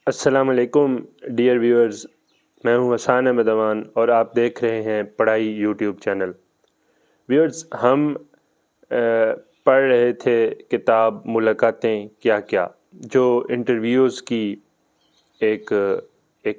السلام علیکم dear viewers, میں ہوں حسان احمد امان اور آپ دیکھ رہے ہیں پڑھائی یوٹیوب چینل۔ ویورز، ہم پڑھ رہے تھے کتاب ملاقاتیں کیا کیا، جو انٹرویوز کی ایک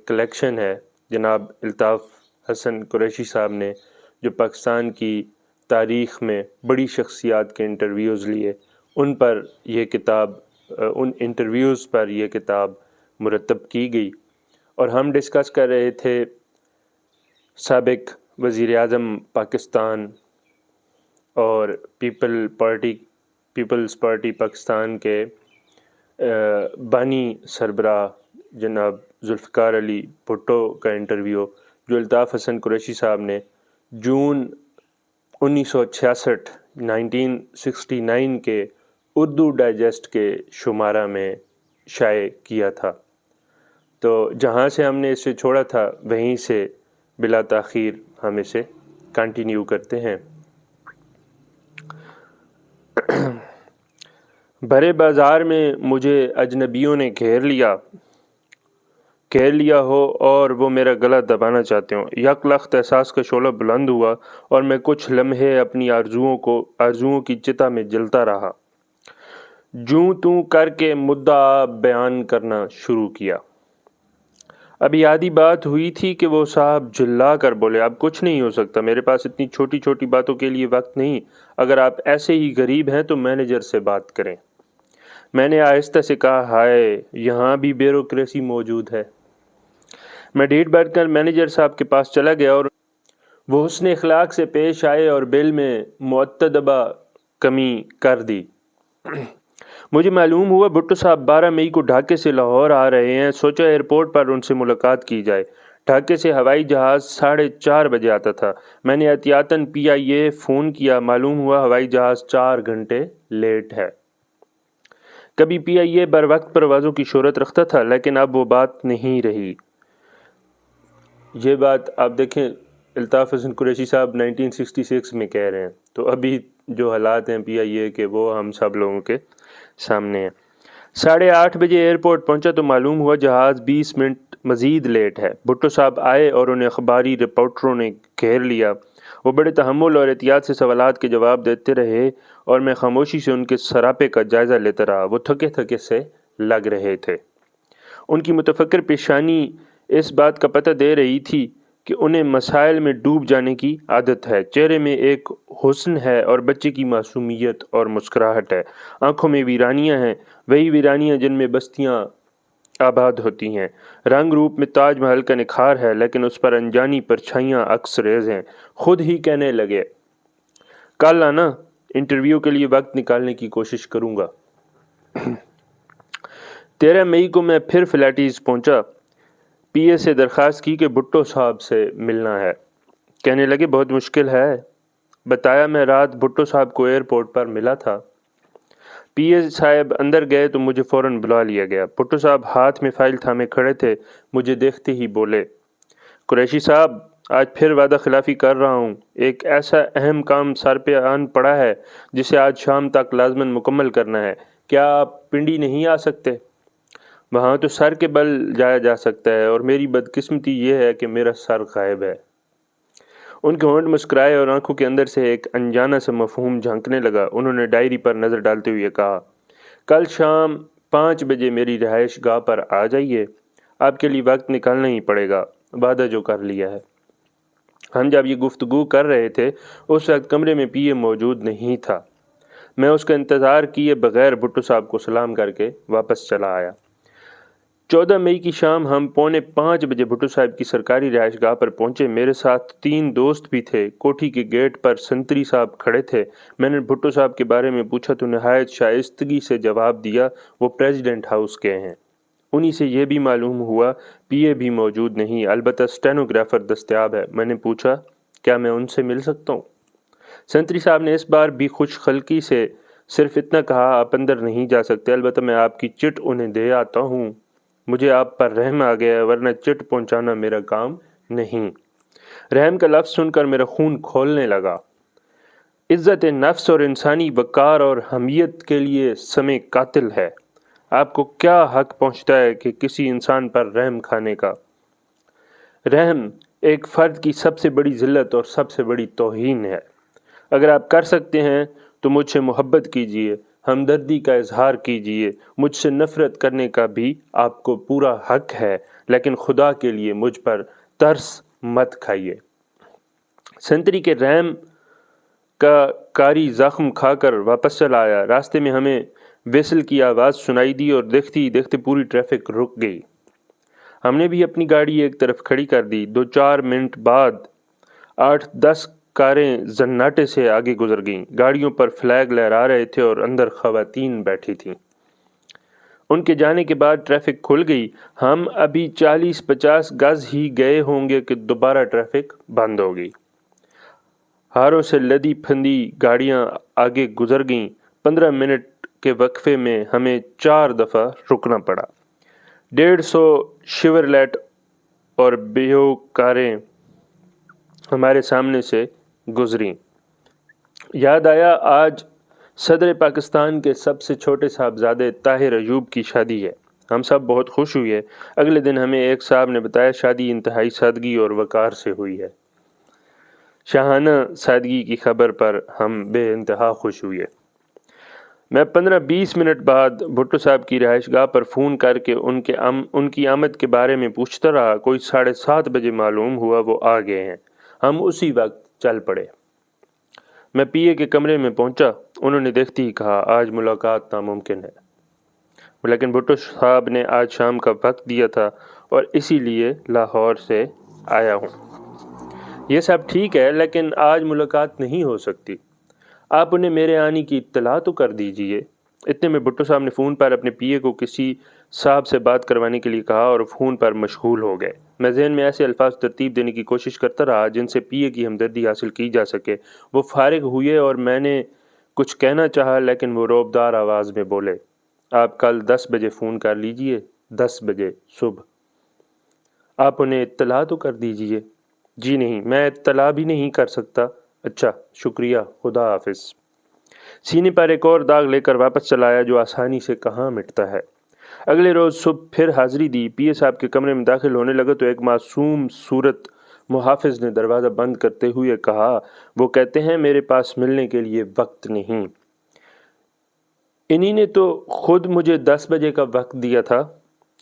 کلیکشن ہے۔ جناب الطاف حسن قریشی صاحب نے جو پاکستان کی تاریخ میں بڑی شخصیات کے انٹرویوز لیے، ان انٹرویوز پر یہ کتاب مرتب کی گئی، اور ہم ڈسکس کر رہے تھے سابق وزیر اعظم پاکستان اور پیپلز پارٹی پاکستان کے بانی سربراہ جناب ذوالفقار علی بھٹو کا انٹرویو، جو الطاف حسن قریشی صاحب نے جون 1969 کے اردو ڈائجسٹ کے شمارہ میں شائع کیا تھا۔ تو جہاں سے ہم نے اسے چھوڑا تھا وہیں سے بلا تاخیر ہم اسے کنٹینیو کرتے ہیں۔ بھرے بازار میں مجھے اجنبیوں نے گھیر لیا ہو اور وہ میرا گلا دبانا چاہتے ہوں۔ یک لخت احساس کا شعلہ بلند ہوا اور میں کچھ لمحے اپنی آرزوؤں کی چتا میں جلتا رہا۔ جوں توں کر کے مدعا بیان کرنا شروع کیا۔ ابھی آدھی بات ہوئی تھی کہ وہ صاحب جھلا کر بولے، اب کچھ نہیں ہو سکتا، میرے پاس اتنی چھوٹی چھوٹی باتوں کے لیے وقت نہیں، اگر آپ ایسے ہی غریب ہیں تو مینیجر سے بات کریں۔ میں نے آہستہ سے کہا، ہائے، یہاں بھی بیوروکریسی موجود ہے۔ میں ڈیٹ بیٹھ کر مینیجر صاحب کے پاس چلا گیا اور وہ حسن اخلاق سے پیش آئے اور بل میں معتدبہ کمی کر دی۔ مجھے معلوم ہوا بھٹو صاحب 12 مئی کو ڈھاکے سے لاہور آ رہے ہیں۔ سوچا ایئرپورٹ پر ان سے ملاقات کی جائے۔ ڈھاکے سے ہوائی جہاز 4:30 بجے آتا تھا۔ میں نے احتیاطاً PIA فون کیا، معلوم ہوا ہوائی جہاز 4 گھنٹے لیٹ ہے۔ کبھی PIA بر وقت پروازوں کی شہرت رکھتا تھا، لیکن اب وہ بات نہیں رہی۔ یہ بات آپ دیکھیں، الطاف حسن قریشی صاحب 1966 میں کہہ رہے ہیں، تو ابھی جو حالات ہیں PIA کے، وہ ہم سب لوگوں کے سامنے ہیں۔ 8:30 بجے ایئرپورٹ پہنچا تو معلوم ہوا جہاز 20 منٹ مزید لیٹ ہے۔ بھٹو صاحب آئے اور انہیں اخباری رپورٹروں نے گھیر لیا۔ وہ بڑے تحمل اور احتیاط سے سوالات کے جواب دیتے رہے اور میں خاموشی سے ان کے سراپے کا جائزہ لیتا رہا۔ وہ تھکے تھکے سے لگ رہے تھے۔ ان کی متفکر پیشانی اس بات کا پتہ دے رہی تھی کہ انہیں مسائل میں ڈوب جانے کی عادت ہے۔ چہرے میں ایک حسن ہے اور بچے کی معصومیت اور مسکراہٹ ہے۔ آنکھوں میں ویرانیاں ہیں، وہی ویرانیاں جن میں بستیاں آباد ہوتی ہیں۔ رنگ روپ میں تاج محل کا نکھار ہے، لیکن اس پر انجانی پرچھائیاں عکس ریز ہیں۔ خود ہی کہنے لگے، کل آنا، انٹرویو کے لیے وقت نکالنے کی کوشش کروں گا۔ 13 مئی کو میں پھر فلیٹیز پہنچا۔ PA سے درخواست کی کہ بھٹو صاحب سے ملنا ہے۔ کہنے لگے بہت مشکل ہے۔ بتایا میں رات بھٹو صاحب کو ایئرپورٹ پر ملا تھا۔ PA صاحب اندر گئے تو مجھے فوراً بلا لیا گیا۔ بھٹو صاحب ہاتھ میں فائل تھامے کھڑے تھے۔ مجھے دیکھتے ہی بولے، قریشی صاحب، آج پھر وعدہ خلافی کر رہا ہوں۔ ایک ایسا اہم کام سر پہ آن پڑا ہے جسے آج شام تک لازماً مکمل کرنا ہے۔ کیا آپ پنڈی نہیں آ سکتے؟ وہاں تو سر کے بل جایا جا سکتا ہے، اور میری بدقسمتی یہ ہے کہ میرا سر غائب ہے۔ ان کے ہونٹ مسکرائے اور آنکھوں کے اندر سے ایک انجانا سا مفہوم جھانکنے لگا۔ انہوں نے ڈائری پر نظر ڈالتے ہوئے کہا، کل شام 5 بجے میری رہائش گاہ پر آ جائیے۔ آپ کے لیے وقت نکالنا ہی پڑے گا، وعدہ جو کر لیا ہے۔ ہم جب یہ گفتگو کر رہے تھے اس وقت کمرے میں PA موجود نہیں تھا۔ میں اس کا انتظار کیے بغیر بھٹو صاحب کو سلام کر کے واپس چلا آیا۔ 14 مئی کی شام ہم 4:45 بجے بھٹو صاحب کی سرکاری رہائش گاہ پر پہنچے۔ میرے ساتھ 3 دوست بھی تھے۔ کوٹھی کے گیٹ پر سنتری صاحب کھڑے تھے۔ میں نے بھٹو صاحب کے بارے میں پوچھا تو نہایت شائستگی سے جواب دیا، وہ پریزیڈنٹ ہاؤس گئے ہیں۔ انہی سے یہ بھی معلوم ہوا PA بھی موجود نہیں، البتہ اسٹینوگرافر دستیاب ہے۔ میں نے پوچھا، کیا میں ان سے مل سکتا ہوں؟ سنتری صاحب نے اس بار بھی خوش خلقی سے صرف اتنا کہا، آپ اندر نہیں جا سکتے، البتہ میں آپ کی چٹ انہیں دے آتا ہوں۔ مجھے آپ پر رحم آ گیا، ورنہ چٹ پہنچانا میرا کام نہیں۔ رحم کا لفظ سن کر میرا خون کھولنے لگا۔ عزت نفس اور انسانی وقار اور حمیت کے لیے سمے قاتل ہے۔ آپ کو کیا حق پہنچتا ہے کہ کسی انسان پر رحم کھانے کا؟ رحم ایک فرد کی سب سے بڑی ذلت اور سب سے بڑی توہین ہے۔ اگر آپ کر سکتے ہیں تو مجھ سے محبت کیجیے، ہمدردی کا اظہار کیجیے، مجھ سے نفرت کرنے کا بھی آپ کو پورا حق ہے، لیکن خدا کے لیے مجھ پر ترس مت کھائیے۔ سنتری کے رحم کا کاری زخم کھا کر واپس چلا آیا۔ راستے میں ہمیں ویسل کی آواز سنائی دی اور دیکھتے ہی دیکھتے پوری ٹریفک رک گئی۔ ہم نے بھی اپنی گاڑی ایک طرف کھڑی کر دی۔ 2-4 منٹ بعد 8-10 کاریں زناٹے سے آگے گزر گئیں۔ گاڑیوں پر فلیگ لہرا رہے تھے اور اندر خواتین بیٹھی تھیں۔ ان کے جانے کے بعد ٹریفک کھل گئی۔ ہم ابھی 40-50 گز ہی گئے ہوں گے کہ دوبارہ ٹریفک بند ہو گئی۔ ہاروں سے لدی پھندی گاڑیاں آگے گزر گئیں۔ 15 منٹ کے وقفے میں ہمیں 4 دفعہ رکنا پڑا۔ 150 شیورلیٹ اور بیو کاریں ہمارے سامنے سے گزریں۔ یاد آیا آج صدر پاکستان کے سب سے چھوٹے صاحبزادے طاہر ایوب کی شادی ہے۔ ہم سب بہت خوش ہوئے۔ اگلے دن ہمیں ایک صاحب نے بتایا شادی انتہائی سادگی اور وقار سے ہوئی ہے۔ شاہانہ سادگی کی خبر پر ہم بے انتہا خوش ہوئے۔ میں 15-20 منٹ بعد بھٹو صاحب کی رہائش گاہ پر فون کر کے ان کی آمد کے بارے میں پوچھتا رہا۔ کوئی 7:30 بجے معلوم ہوا وہ آ گئے ہیں۔ ہم اسی وقت چل پڑے۔ میں پی اے کے کمرے میں پہنچا۔ انہوں نے دیکھتے ہی کہا آج ملاقات ناممکن ہے، لیکن بھٹو صاحب نے آج شام کا وقت دیا تھا اور اسی لیے لاہور سے آیا ہوں۔ یہ سب ٹھیک ہے لیکن آج ملاقات نہیں ہو سکتی۔ آپ انہیں میرے آنے کی اطلاع تو کر دیجئے۔ اتنے میں بھٹو صاحب نے فون پر اپنے پی اے کو کسی صاحب سے بات کروانے کے لیے کہا اور فون پر مشغول ہو گئے۔ میں ذہن میں ایسے الفاظ ترتیب دینے کی کوشش کرتا رہا جن سے پی اے کی ہمدردی حاصل کی جا سکے۔ وہ فارغ ہوئے اور میں نے کچھ کہنا چاہا لیکن وہ روبدار آواز میں بولے، آپ کل 10 بجے فون کر لیجئے، 10 بجے صبح۔ آپ انہیں اطلاع تو کر دیجئے۔ جی نہیں، میں اطلاع بھی نہیں کر سکتا۔ اچھا، شکریہ، خدا حافظ۔ سینے پر ایک اور داغ لے کر واپس چلا آیا جو آسانی سے کہاں مٹتا ہے۔ اگلے روز صبح پھر حاضری دی۔ پی اے صاحب کے کمرے میں داخل ہونے لگا تو ایک معصوم صورت محافظ نے دروازہ بند کرتے ہوئے کہا، وہ کہتے ہیں میرے پاس ملنے کے لیے وقت نہیں۔ انہی نے تو خود مجھے 10 بجے کا وقت دیا تھا۔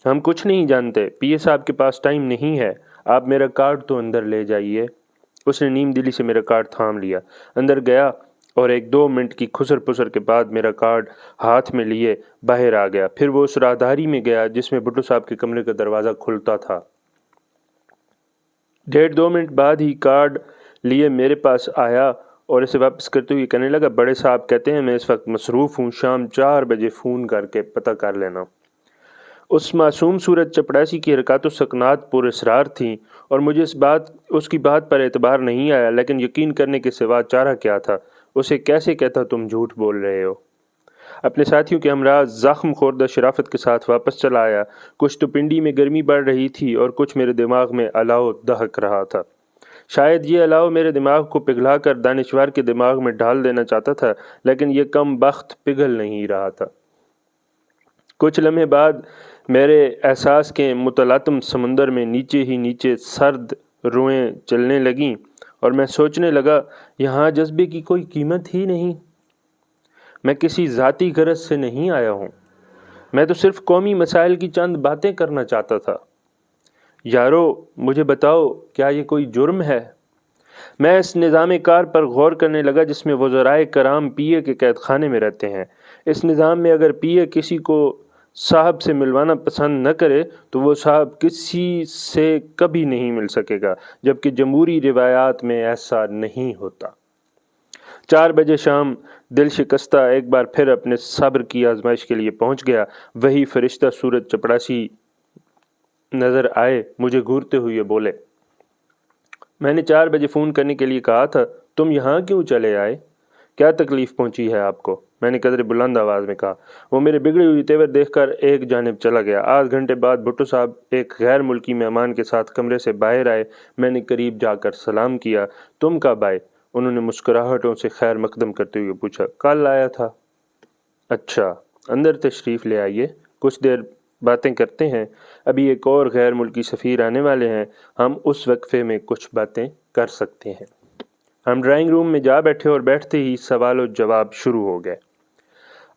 ہم کچھ نہیں جانتے، پی اے صاحب کے پاس ٹائم نہیں ہے، آپ میرا کارڈ تو اندر لے جائیے۔ اس نے نیم دلی سے میرا کارڈ تھام لیا، اندر گیا اور 1-2 منٹ کی خسر پسر کے بعد میرا کارڈ ہاتھ میں لیے باہر آ گیا۔ پھر وہ اس راہداری میں گیا جس میں بھٹو صاحب کے کمرے کا دروازہ کھلتا تھا۔ 1.5-2 منٹ بعد ہی کارڈ لیے میرے پاس آیا اور اسے واپس کرتے ہوئے کہنے لگا، بڑے صاحب کہتے ہیں میں اس وقت مصروف ہوں، شام 4 بجے فون کر کے پتہ کر لینا۔ اس معصوم صورت چپڑاسی کی حرکات و سکنات پر اسرار تھیں اور مجھے اس کی بات پر اعتبار نہیں آیا، لیکن یقین کرنے کے سوا چارہ کیا تھا؟ اسے کیسے کہتا تم جھوٹ بول رہے ہو؟ اپنے ساتھیوں کے ہمراہ زخم خوردہ شرافت کے ساتھ واپس چلا آیا۔ کچھ تو پنڈی میں گرمی بڑھ رہی تھی اور کچھ میرے دماغ میں الاؤ دہک رہا تھا۔ شاید یہ الاؤ میرے دماغ کو پگھلا کر دانشور کے دماغ میں ڈال دینا چاہتا تھا، لیکن یہ کم بخت پگھل نہیں رہا تھا۔ کچھ لمحے بعد میرے احساس کے متلاطم سمندر میں نیچے ہی نیچے سرد روئیں چلنے لگیں اور میں سوچنے لگا، یہاں جذبے کی کوئی قیمت ہی نہیں۔ میں کسی ذاتی غرض سے نہیں آیا ہوں، میں تو صرف قومی مسائل کی چند باتیں کرنا چاہتا تھا۔ یارو مجھے بتاؤ، کیا یہ کوئی جرم ہے؟ میں اس نظام کار پر غور کرنے لگا جس میں وزرائے کرام پی اے کے قید خانے میں رہتے ہیں۔ اس نظام میں اگر پی اے کسی کو صاحب سے ملوانا پسند نہ کرے تو وہ صاحب کسی سے کبھی نہیں مل سکے گا، جبکہ جمہوری روایات میں ایسا نہیں ہوتا۔ 4 بجے شام دل شکستہ ایک بار پھر اپنے صبر کی آزمائش کے لیے پہنچ گیا۔ وہی فرشتہ صورت چپڑاسی نظر آئے، مجھے گھورتے ہوئے بولے، میں نے 4 بجے فون کرنے کے لیے کہا تھا، تم یہاں کیوں چلے آئے؟ کیا تکلیف پہنچی ہے آپ کو؟ میں نے قدر بلند آواز میں کہا۔ وہ میرے بگڑی ہوئی تیور دیکھ کر ایک جانب چلا گیا۔ آدھ گھنٹے بعد بھٹو صاحب ایک غیر ملکی مہمان کے ساتھ کمرے سے باہر آئے۔ میں نے قریب جا کر سلام کیا۔ تم کب آئے؟ انہوں نے مسکراہٹوں سے خیر مقدم کرتے ہوئے پوچھا۔ کل آیا تھا۔ اچھا، اندر تشریف لے آئیے، کچھ دیر باتیں کرتے ہیں، ابھی ایک اور غیر ملکی سفیر آنے والے ہیں، ہم اس وقفے میں کچھ باتیں کر سکتے ہیں۔ ہم ڈرائنگ روم میں جا بیٹھے اور بیٹھتے ہی سوال و جواب شروع ہو گئے۔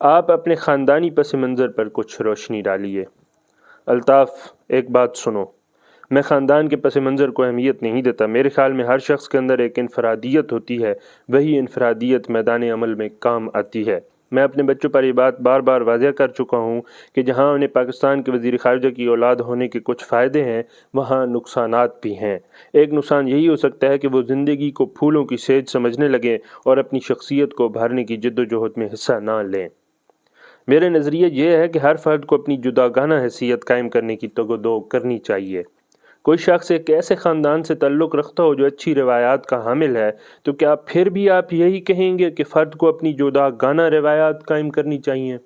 آپ اپنے خاندانی پس منظر پر کچھ روشنی ڈالیے۔ الطاف، ایک بات سنو، میں خاندان کے پس منظر کو اہمیت نہیں دیتا۔ میرے خیال میں ہر شخص کے اندر ایک انفرادیت ہوتی ہے، وہی انفرادیت میدان عمل میں کام آتی ہے۔ میں اپنے بچوں پر یہ بات بار بار واضح کر چکا ہوں کہ جہاں انہیں پاکستان کے وزیر خارجہ کی اولاد ہونے کے کچھ فائدے ہیں، وہاں نقصانات بھی ہیں۔ ایک نقصان یہی ہو سکتا ہے کہ وہ زندگی کو پھولوں کی سیج سمجھنے لگیں اور اپنی شخصیت کو ابھارنے کی جد و جہد میں حصہ نہ لیں۔ میرے نظریہ یہ ہے کہ ہر فرد کو اپنی جداگانہ حیثیت قائم کرنے کی تگ و دو کرنی چاہیے۔ کوئی شخص ایک ایسے خاندان سے تعلق رکھتا ہو جو اچھی روایات کا حامل ہے، تو کیا پھر بھی آپ یہی کہیں گے کہ فرد کو اپنی جداگانہ روایات قائم کرنی چاہیے؟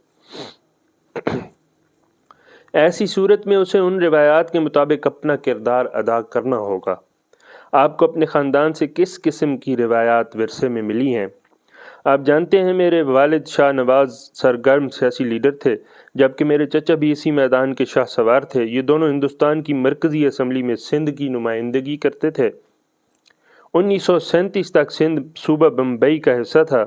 ایسی صورت میں اسے ان روایات کے مطابق اپنا کردار ادا کرنا ہوگا۔ آپ کو اپنے خاندان سے کس قسم کی روایات ورثے میں ملی ہیں؟ آپ جانتے ہیں میرے والد شاہ نواز سرگرم سیاسی لیڈر تھے، جبکہ میرے چچا بھی اسی میدان کے شاہ سوار تھے۔ یہ دونوں ہندوستان کی مرکزی اسمبلی میں سندھ کی نمائندگی کرتے تھے۔ 1937 تک سندھ صوبہ بمبئی کا حصہ تھا،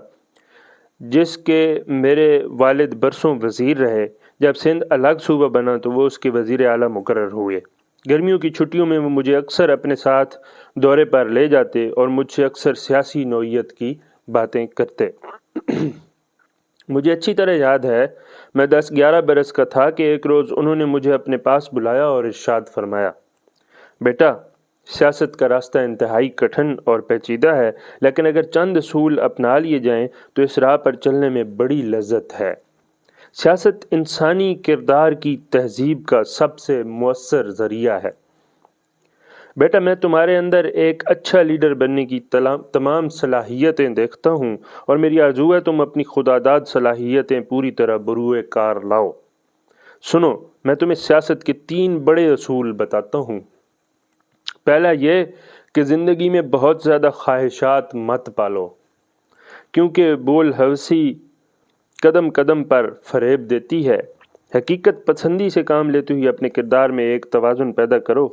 جس کے میرے والد برسوں وزیر رہے۔ جب سندھ الگ صوبہ بنا تو وہ اس کے وزیر اعلیٰ مقرر ہوئے۔ گرمیوں کی چھٹیوں میں وہ مجھے اکثر اپنے ساتھ دورے پر لے جاتے اور مجھ سے اکثر سیاسی نوعیت کی باتیں کرتے۔ مجھے اچھی طرح یاد ہے، میں 10-11 برس کا تھا کہ ایک روز انہوں نے مجھے اپنے پاس بلایا اور ارشاد فرمایا، بیٹا، سیاست کا راستہ انتہائی کٹھن اور پیچیدہ ہے، لیکن اگر چند اصول اپنا لیے جائیں تو اس راہ پر چلنے میں بڑی لذت ہے۔ سیاست انسانی کردار کی تہذیب کا سب سے مؤثر ذریعہ ہے۔ بیٹا، میں تمہارے اندر ایک اچھا لیڈر بننے کی تمام صلاحیتیں دیکھتا ہوں، اور میری آرزو ہے تم اپنی خداداد صلاحیتیں پوری طرح بروئے کار لاؤ۔ سنو، میں تمہیں سیاست کے 3 بڑے اصول بتاتا ہوں۔ پہلا یہ کہ زندگی میں بہت زیادہ خواہشات مت پالو، کیونکہ بول ہوسی قدم قدم پر فریب دیتی ہے۔ حقیقت پسندی سے کام لیتے ہوئے اپنے کردار میں ایک توازن پیدا کرو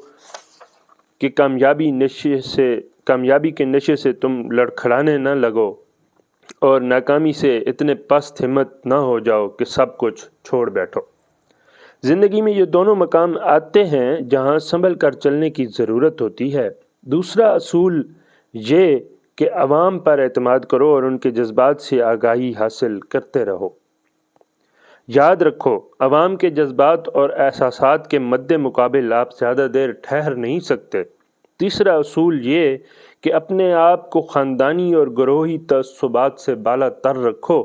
کہ کامیابی کے نشے سے تم لڑکھڑانے نہ لگو اور ناکامی سے اتنے پست ہمت نہ ہو جاؤ کہ سب کچھ چھوڑ بیٹھو۔ زندگی میں یہ دونوں مقام آتے ہیں جہاں سنبھل کر چلنے کی ضرورت ہوتی ہے۔ دوسرا اصول یہ کہ عوام پر اعتماد کرو اور ان کے جذبات سے آگاہی حاصل کرتے رہو۔ یاد رکھو، عوام کے جذبات اور احساسات کے مد مقابل آپ زیادہ دیر ٹھہر نہیں سکتے۔ تیسرا اصول یہ کہ اپنے آپ کو خاندانی اور گروہی تعصبات سے بالا تر رکھو۔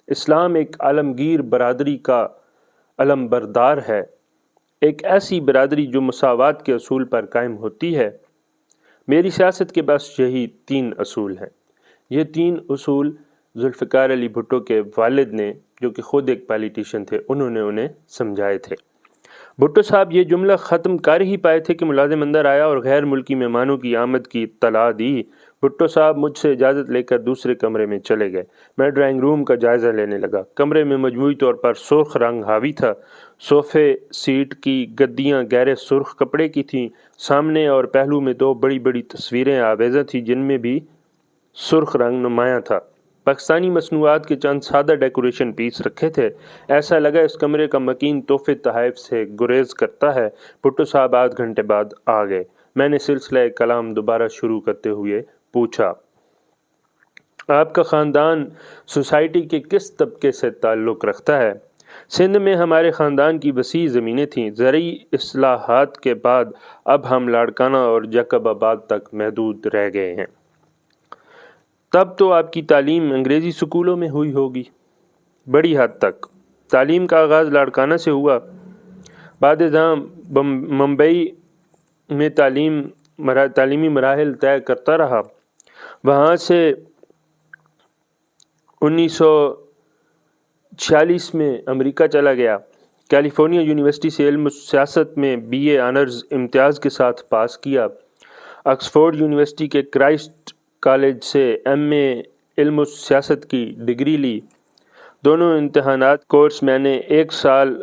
اسلام ایک عالمگیر برادری کا علم بردار ہے، ایک ایسی برادری جو مساوات کے اصول پر قائم ہوتی ہے۔ میری سیاست کے بس یہی 3 اصول ہیں۔ یہ 3 اصول ذوالفقار علی بھٹو کے والد نے، جو کہ خود ایک پالیٹیشین تھے، انہوں نے انہیں سمجھائے تھے۔ بھٹو صاحب یہ جملہ ختم کر ہی پائے تھے کہ ملازم اندر آیا اور غیر ملکی مہمانوں کی آمد کی اطلاع دی۔ بھٹو صاحب مجھ سے اجازت لے کر دوسرے کمرے میں چلے گئے۔ میں ڈرائنگ روم کا جائزہ لینے لگا۔ کمرے میں مجموعی طور پر سرخ رنگ حاوی تھا۔ صوفے سیٹ کی گدیاں گہرے سرخ کپڑے کی تھیں۔ سامنے اور پہلو میں 2 بڑی بڑی تصویریں آویزاں تھیں جن میں بھی سرخ رنگ نمایاں تھا۔ پاکستانی مصنوعات کے چند سادہ ڈیکوریشن پیس رکھے تھے۔ ایسا لگا اس کمرے کا مکین تحفے تحائف سے گریز کرتا ہے۔ بھٹو صاحب آدھ گھنٹے بعد آ گئے۔ میں نے سلسلہ کلام دوبارہ شروع کرتے ہوئے پوچھا، آپ کا خاندان سوسائٹی کے کس طبقے سے تعلق رکھتا ہے؟ سندھ میں ہمارے خاندان کی وسیع زمینیں تھیں۔ زرعی اصلاحات کے بعد اب ہم لاڑکانہ اور جیکب آباد تک محدود رہ گئے ہیں۔ تب تو آپ کی تعلیم انگریزی سکولوں میں ہوئی ہوگی؟ بڑی حد تک۔ تعلیم کا آغاز لاڑکانہ سے ہوا، بعد ازاں ممبئی میں تعلیمی مراحل طے کرتا رہا۔ وہاں سے 1946 میں امریکہ چلا گیا۔ کیلیفورنیا یونیورسٹی سے علم و سیاست میں BA آنرز امتیاز کے ساتھ پاس کیا۔ آکسفورڈ یونیورسٹی کے کرائسٹ کالج سے MA علم و سیاست کی ڈگری لی۔ دونوں امتحانات کورس میں نے 1 سال